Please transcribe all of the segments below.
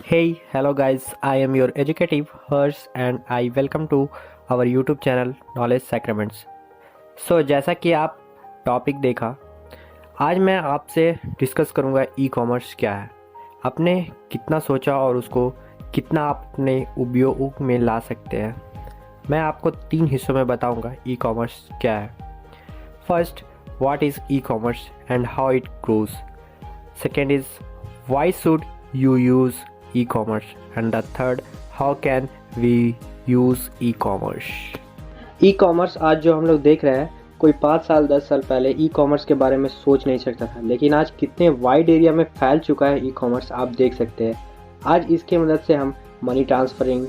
Hey, hello guys, I am your educative Hers and I welcome to our YouTube channel Knowledge Sacraments. जैसा कि आप topic देखा, आज मैं आपसे डिस्कस करूंगा ई कॉमर्स क्या है, आपने कितना सोचा और उसको कितना आप अपने उपयोग में ला सकते हैं। मैं आपको 3 हिस्सों में बताऊंगा ई कॉमर्स क्या है। First, what is e commerce and how it grows. Second is why should you use e-commerce, and the third, how can we use e-commerce। E-commerce आज जो हम लोग देख रहे हैं, कोई 5 साल 10 साल पहले ई-कॉमर्स के बारे में सोच नहीं सकता था, लेकिन आज कितने वाइड एरिया में फैल चुका है ई-कॉमर्स आप देख सकते हैं। आज इसकी मदद से हम मनी ट्रांसफरिंग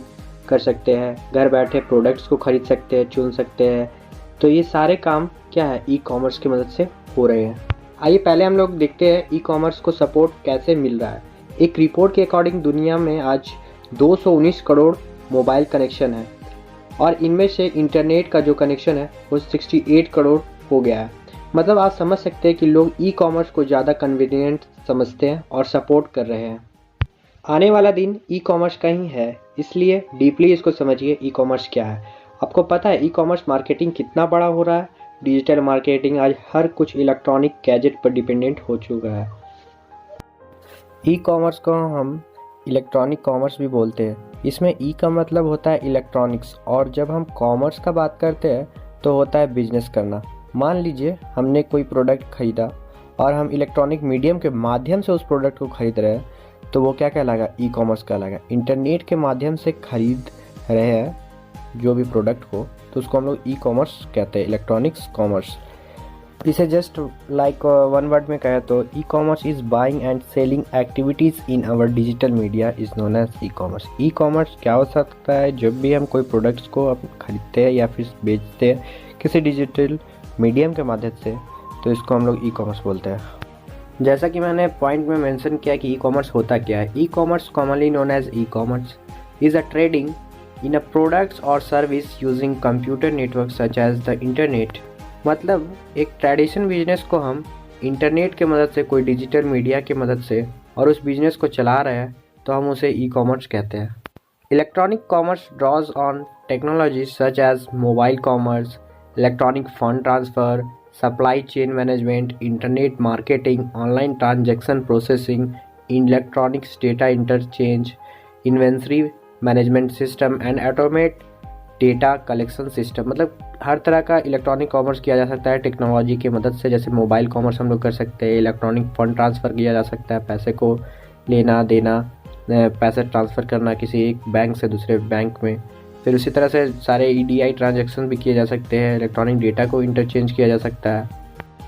कर सकते हैं, घर बैठे प्रोडक्ट्स को खरीद सकते हैं, चुन सकते हैं। तो ये सारे काम क्या है, ई-कॉमर्स की मदद से हो रहे हैं। आइए पहले हम लोग देखते हैं ई-कॉमर्स को सपोर्ट कैसे मिल रहा है। एक रिपोर्ट के अकॉर्डिंग दुनिया में आज 219 करोड़ मोबाइल कनेक्शन है और इनमें से इंटरनेट का जो कनेक्शन है वो 68 करोड़ हो गया है। मतलब आप समझ सकते हैं कि लोग ई कॉमर्स को ज़्यादा कन्वीनियंट समझते हैं और सपोर्ट कर रहे हैं। आने वाला दिन ई कॉमर्स का ही है, इसलिए डीपली इसको समझिए ई कॉमर्स क्या है। आपको पता है ई कॉमर्स मार्केटिंग कितना बड़ा हो रहा है। डिजिटल मार्केटिंग आज हर कुछ इलेक्ट्रॉनिक गैजेट पर डिपेंडेंट हो चुका है। ई कॉमर्स को हम इलेक्ट्रॉनिक कॉमर्स भी बोलते हैं। इसमें ई का मतलब होता है इलेक्ट्रॉनिक्स, और जब हम कॉमर्स का बात करते हैं तो होता है बिजनेस करना। मान लीजिए हमने कोई प्रोडक्ट खरीदा और हम इलेक्ट्रॉनिक मीडियम के माध्यम से उस प्रोडक्ट को खरीद रहे हैं, तो वो क्या कहलाएगा, ई कॉमर्स कहलाएगा। इंटरनेट के माध्यम से खरीद रहे हैं जो भी प्रोडक्ट को, तो उसको हम लोग ई कॉमर्स कहते हैं, इलेक्ट्रॉनिक्स कॉमर्स। इसे जस्ट लाइक वन वर्ड में कहें तो e commerce is buying and selling activities in our digital media is known as e commerce. E-commerce क्या हो सकता है, जब भी हम कोई प्रोडक्ट्स को खरीदते हैं या फिर बेचते हैं किसी डिजिटल मीडियम के माध्यम से, तो इसको हम लोग ई कॉमर्स बोलते हैं। जैसा कि मैंने पॉइंट में मेंशन किया कि ई कॉमर्स होता क्या है। E commerce commonly known as e commerce is a trading in a products और service using computer network such as the internet. मतलब एक ट्रेडिशनल बिजनेस को हम इंटरनेट के मदद से, कोई डिजिटल मीडिया की मदद से, और उस बिजनेस को चला रहे हैं, तो हम उसे ई कॉमर्स कहते हैं। Electronic commerce draws on technology such as mobile commerce, electronic fund transfer, supply chain management, internet marketing, online transaction processing, electronics data interchange, inventory management system and automate data collection system. मतलब हर तरह का electronic commerce किया जा सकता है technology की मदद से। जैसे मोबाइल कॉमर्स हम लोग कर सकते हैं, इलेक्ट्रॉनिक फंड ट्रांसफ़र किया जा सकता है, पैसे को लेना देना, पैसे ट्रांसफ़र करना किसी एक बैंक से दूसरे बैंक में। फिर उसी तरह से सारे EDI ट्रांजैक्शन भी किए जा सकते हैं, इलेक्ट्रॉनिक डेटा को इंटरचेंज किया जा सकता है।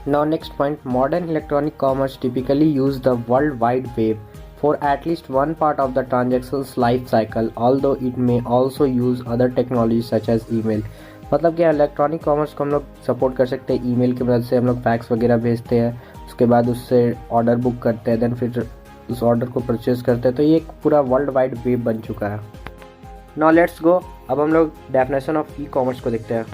Now next point, modern electronic commerce typically use the world wide web for at least one part of the transaction's life cycle, although it may also use other technologies such as email। मतलब क्या, electronic commerce को हम लोग support कर सकते हैं email की मदद से। हम लोग फैक्स वगैरह भेजते हैं, उसके बाद उससे ऑर्डर बुक करते हैं, देन फिर उस ऑर्डर को परचेज करते हैं। तो ये एक पूरा वर्ल्ड वाइड वेब बन चुका है। नाउ लेट्स गो, अब हम लोग डेफिनेशन ऑफ ई कॉमर्स को देखते हैं।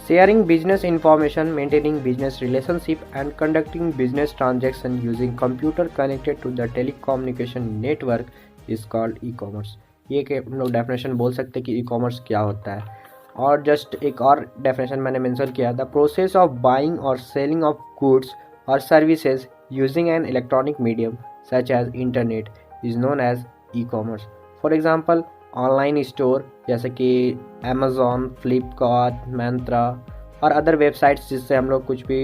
Sharing business information, maintaining business relationship and conducting business transaction using computer connected to the telecommunication network is called e-commerce। ये कि हम लोग डेफिनेशन बोल सकते हैं कि ई-कॉमर्स क्या होता है। और जस्ट एक और डेफिनेशन मैंने मेंशन किया, द प्रोसेस ऑफ बाइंग और सेलिंग ऑफ गुड्स और services using an electronic medium such as internet is known as e-commerce. For example online store जैसे कि अमेज़ॉन, फ्लिपकार्ट, मंत्रा और अदर वेबसाइट्स जिससे हम लोग कुछ भी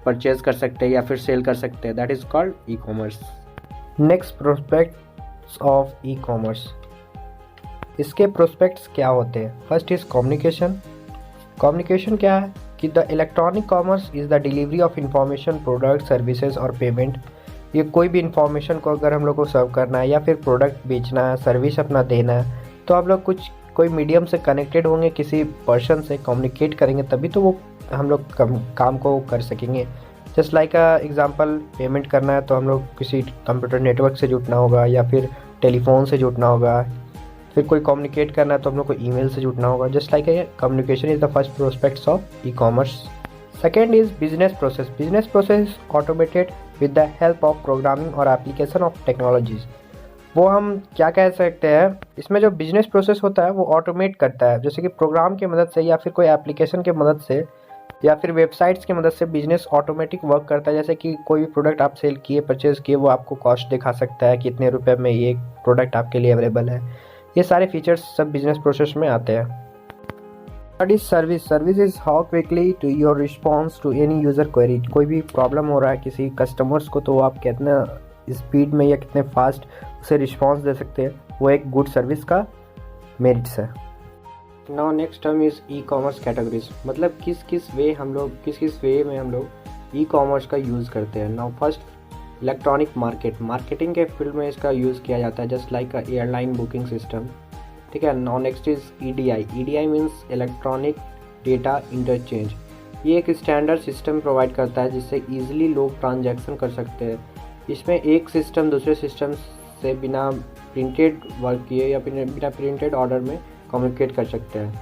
परचेज कर सकते हैं या फिर सेल कर सकते हैं, that is called e commerce. Next, prospects of e commerce. इसके प्रोस्पेक्ट्स क्या होते हैं। First is communication. कम्युनिकेशन क्या है कि the electronic commerce is the delivery of information, product, services और पेमेंट। ये कोई भी इंफॉर्मेशन को अगर हम लोग को सर्व करना है या फिर प्रोडक्ट बेचना है, सर्विस अपना देना है, तो आप लोग कोई मीडियम से कनेक्टेड होंगे, किसी पर्सन से कम्युनिकेट करेंगे, तभी तो वो हम लोग काम को कर सकेंगे। जस्ट लाइक एग्जांपल, पेमेंट करना है तो हम लोग किसी कंप्यूटर नेटवर्क से जुड़ना होगा या फिर टेलीफोन से जुड़ना होगा। फिर कोई कम्युनिकेट करना है तो हम लोग को ईमेल से जुड़ना होगा। Just like communication is the first prospects of e commerce. Second is business process. Business process is automated with the help of programming or application of technologies. वो हम क्या कह सकते हैं, इसमें जो बिजनेस प्रोसेस होता है वो ऑटोमेट करता है, जैसे कि प्रोग्राम की मदद से या फिर कोई एप्लीकेशन की मदद से या फिर वेबसाइट्स की मदद से बिजनेस ऑटोमेटिक वर्क करता है। जैसे कि कोई भी प्रोडक्ट आप सेल किए, परचेज़ किए, वो आपको कॉस्ट दिखा सकता है, कितने रुपए में ये प्रोडक्ट आपके लिए अवेलेबल है। ये सारे फीचर्स सब बिजनेस प्रोसेस में आते हैं। What is service? Service is how quickly to your response to any user query. कोई भी प्रॉब्लम हो रहा है किसी कस्टमर्स को, तो आप कितना स्पीड में या कितने फास्ट उसे रिस्पॉन्स दे सकते हैं, वो एक गुड सर्विस का मेरिट्स है। Now next term is e commerce categories, मतलब किस किस वे में हम लोग ई कॉमर्स का यूज़ करते हैं। नाउ फर्स्ट, इलेक्ट्रॉनिक मार्केटिंग के फील्ड में इसका यूज़ किया जाता है, जस्ट लाइक अ एयरलाइन बुकिंग सिस्टम। ठीक है। Now next is EDI means electronic data interchange. ये एक स्टैंडर्ड सिस्टम प्रोवाइड करता है जिससे ईजिली लोग ट्रांजैक्शन कर सकते हैं। इसमें एक सिस्टम दूसरे सिस्टम से बिना प्रिंटेड वर्क किए या बिना प्रिंटेड ऑर्डर में कम्युनिकेट कर सकते हैं।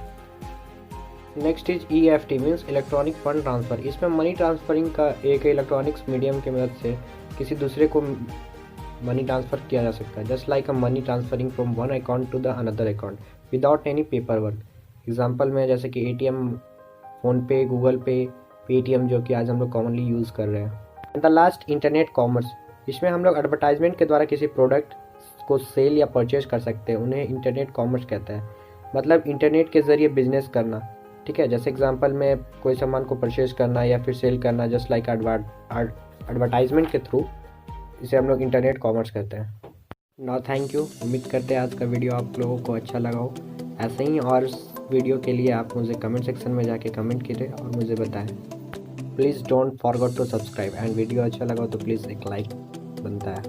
Next is EFT means electronic fund transfer. इसमें मनी ट्रांसफरिंग का एक इलेक्ट्रॉनिक्स मीडियम की मदद से किसी दूसरे को मनी ट्रांसफ़र किया जा सकता है, just like a money transferring from one account to the another account without any paper work. एग्जाम्पल में जैसे कि ATM, PhonePe, Google Pay, Paytm, जो कि आज हम लोग कॉमनली यूज़ कर रहे हैं। The last, internet commerce. इसमें हम लोग एडवर्टाइजमेंट के द्वारा किसी प्रोडक्ट को सेल या परचेज कर सकते हैं, उन्हें इंटरनेट कॉमर्स कहते हैं। मतलब इंटरनेट के ज़रिए बिजनेस करना। ठीक है। जैसे एग्जांपल में कोई सामान को परचेज करना या फिर सेल करना, जस्ट लाइक एडवर्टाइजमेंट के थ्रू, इसे हम लोग इंटरनेट कॉमर्स कहते हैं। Now thank you. उम्मीद करते हैं आज का वीडियो आप लोगों को अच्छा लगा हो। ऐसे ही और वीडियो के लिए आप मुझे कमेंट सेक्शन में जाके कमेंट कीजिए और मुझे बताएं। Please don't forget to subscribe and video अच्छा लगा तो प्लीज़ एक लाइक बनता है।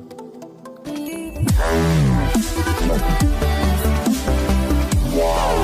Wow.